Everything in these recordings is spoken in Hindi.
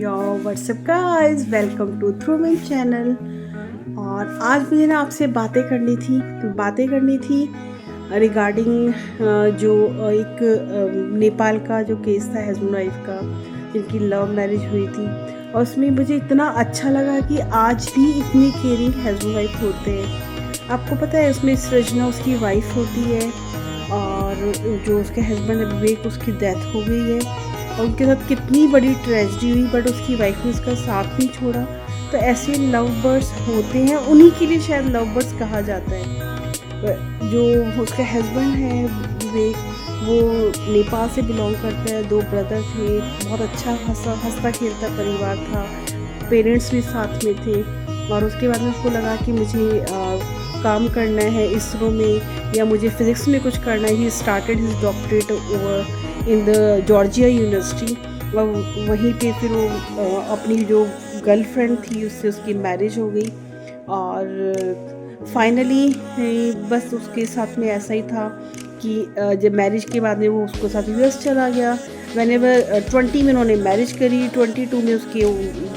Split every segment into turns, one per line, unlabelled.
Yo what's up guys, welcome to Dhruvin channel. और आज मुझे ना आपसे बातें करनी थी रिगार्डिंग जो एक नेपाल का जो केस था हस्बैंड वाइफ का, जिनकी लव मैरिज हुई थी। और उसमें मुझे इतना अच्छा लगा कि आज भी इतनी केयरिंग हस्बैंड वाइफ होते हैं। आपको पता है उसमें सृजना उसकी वाइफ होती है और जो उसके हस्बैंड है विवेक, उसकी डेथ हो गई है और उनके साथ कितनी बड़ी ट्रेजेडी हुई, बट उसकी वाइफ ने उसका साथ नहीं छोड़ा। तो ऐसे लव बर्ड्स होते हैं, उन्हीं के लिए शायद लव बर्ड्स कहा जाता है। जो उसका हस्बैंड है विवेक, वो नेपाल से बिलोंग करता है। 2 ब्रदर थे, बहुत अच्छा हंसता खेलता परिवार था, पेरेंट्स भी साथ में थे। और उसके बाद में उसको लगा कि मुझे काम करना है इसरो में या मुझे फिज़िक्स में कुछ करना है। He started his doctorate in the Georgia university. और वहीं पे फिर वो अपनी जो गर्लफ्रेंड थी उससे उसकी मैरिज हो गई। और फाइनली बस उसके साथ में ऐसा ही था कि जब मैरिज के बाद में वो उसको साथ यूएस चला गया। व्हेनेवर 20 में उन्होंने मैरिज करी, 22 में उसके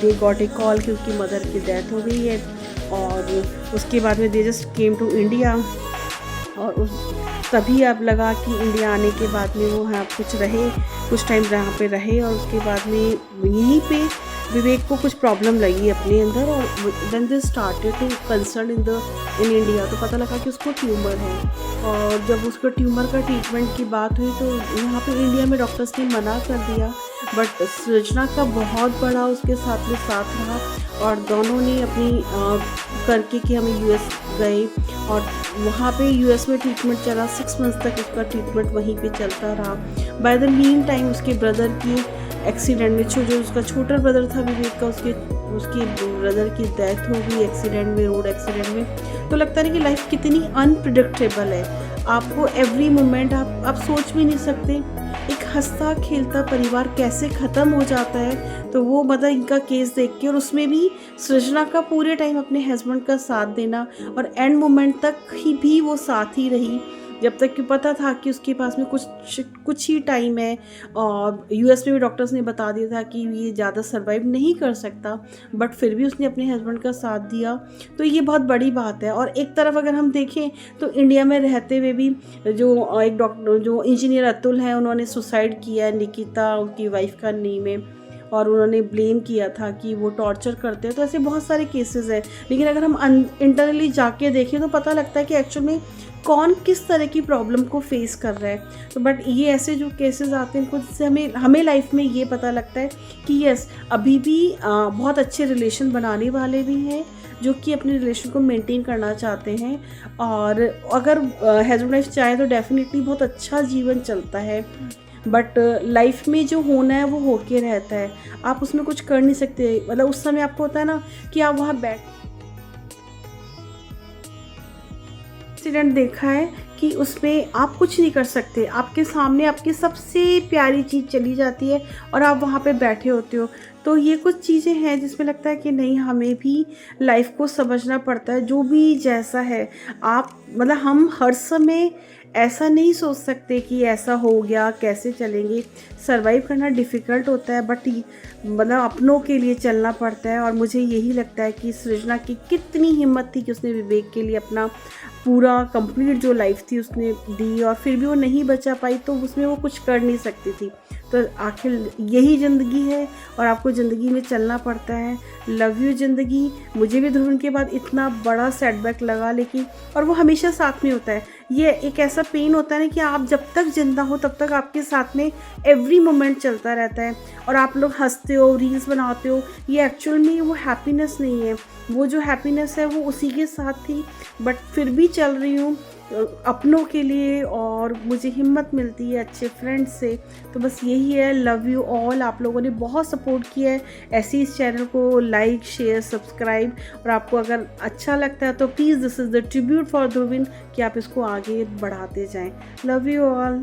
दे गॉट ए कॉल कि उसकी मदर की डेथ हो गई है। और उसके बाद में they just came to India. और तभी अब लगा कि इंडिया आने के बाद में वो यहाँ कुछ टाइम यहाँ पे रहे। और उसके बाद में यहीं पे विवेक को कुछ प्रॉब्लम लगी अपने अंदर और then they started to concern in India. तो पता लगा कि उसको ट्यूमर है। और जब उसको ट्यूमर का ट्रीटमेंट की बात हुई तो यहाँ पे इंडिया में डॉक्टर्स ने मना कर दिया, बट सृजना का बहुत बड़ा उसके साथ में साथ रहा। और दोनों ने अपनी करके कि हम यूएस गए और वहाँ पे यूएस में ट्रीटमेंट चला। 6 मंथ्स तक उसका ट्रीटमेंट वहीं पे चलता रहा। बाय द मीन टाइम उसके ब्रदर की एक्सीडेंट में, जो उसका छोटा ब्रदर था विवेक का, उसके ब्रदर की डेथ हो गई एक्सीडेंट में, रोड एक्सीडेंट में। तो लगता है कि लाइफ कितनी अनप्रिडिक्टेबल है। आपको एवरी मोमेंट आप सोच भी नहीं सकते एक हंसता खेलता परिवार कैसे ख़त्म हो जाता है। तो वो मतलब इनका केस देख के, और उसमें भी सृजना का पूरे टाइम अपने हस्बैंड का साथ देना और एंड मोमेंट तक ही भी वो साथ ही रही, जब तक कि पता था कि उसके पास में कुछ ही टाइम है। और यूएस में भी डॉक्टर्स ने बता दिया था कि ये ज़्यादा सर्वाइव नहीं कर सकता, बट फिर भी उसने अपने हस्बैंड का साथ दिया। तो ये बहुत बड़ी बात है। और एक तरफ अगर हम देखें तो इंडिया में रहते हुए भी जो एक डॉक्टर, जो इंजीनियर अतुल हैं, उन्होंने सुसाइड किया निकिता उनकी वाइफ का नी में। और उन्होंने ब्लेम किया था कि वो टॉर्चर करते हैं। तो ऐसे बहुत सारे केसेस हैं। लेकिन अगर हम इंटरनली जाके देखें तो पता लगता है कि एक्चुअल में कौन किस तरह की प्रॉब्लम को फेस कर रहा है। तो बट ये ऐसे जो केसेस आते हैं जिससे हमें लाइफ में ये पता लगता है कि यस, अभी भी बहुत अच्छे रिलेशन बनाने वाले भी हैं जो कि अपने रिलेशन को मेंटेन करना चाहते हैं। और अगर हस्बैंड वाइफ चाहे तो डेफिनेटली बहुत अच्छा जीवन चलता है। बट लाइफ में जो होना है वो होके रहता है, आप उसमें कुछ कर नहीं सकते। मतलब उस समय आपको होता है ना कि आप वहाँ एक्सीडेंट देखा है कि उसमें आप कुछ नहीं कर सकते, आपके सामने आपकी सबसे प्यारी चीज़ चली जाती है और आप वहाँ पे बैठे होते हो। तो ये कुछ चीज़ें हैं जिसमें लगता है कि नहीं, हमें भी लाइफ को समझना पड़ता है। जो भी जैसा है आप, मतलब हम हर समय ऐसा नहीं सोच सकते कि ऐसा हो गया कैसे चलेंगे। सर्वाइव करना डिफ़िकल्ट होता है, बट मतलब अपनों के लिए चलना पड़ता है। और मुझे यही लगता है कि सृजना की कितनी हिम्मत थी कि उसने विवेक के लिए अपना पूरा कंप्लीट जो लाइफ थी उसने दी, और फिर भी वो नहीं बचा पाई तो उसमें वो कुछ कर नहीं सकती थी। तो आखिर यही ज़िंदगी है और आपको ज़िंदगी में चलना पड़ता है। लव यू ज़िंदगी। मुझे भी ध्रुवन के बाद इतना बड़ा सेटबैक लगा, लेकिन और वो हमेशा साथ में होता है। ये एक ऐसा पेन होता है ना कि आप जब तक जिंदा हो तब तक आपके साथ में एवरी मोमेंट चलता रहता है और आप लोग हंसते हो, रील्स बनाते हो। ये एक्चुअल में वो हैप्पीनेस नहीं है। वो जो हैप्पीनेस है वो उसी के साथ थी, बट फिर भी चल रही हूँ अपनों के लिए और मुझे हिम्मत मिलती है अच्छे फ्रेंड्स से। तो बस यही है। Love you all. आप लोगों ने बहुत सपोर्ट किया है। ऐसे इस चैनल को लाइक, शेयर, सब्सक्राइब, और आपको अगर अच्छा लगता है तो please this is the tribute for Dhruvin कि आप इसको आगे बढ़ाते जाएं। Love you all.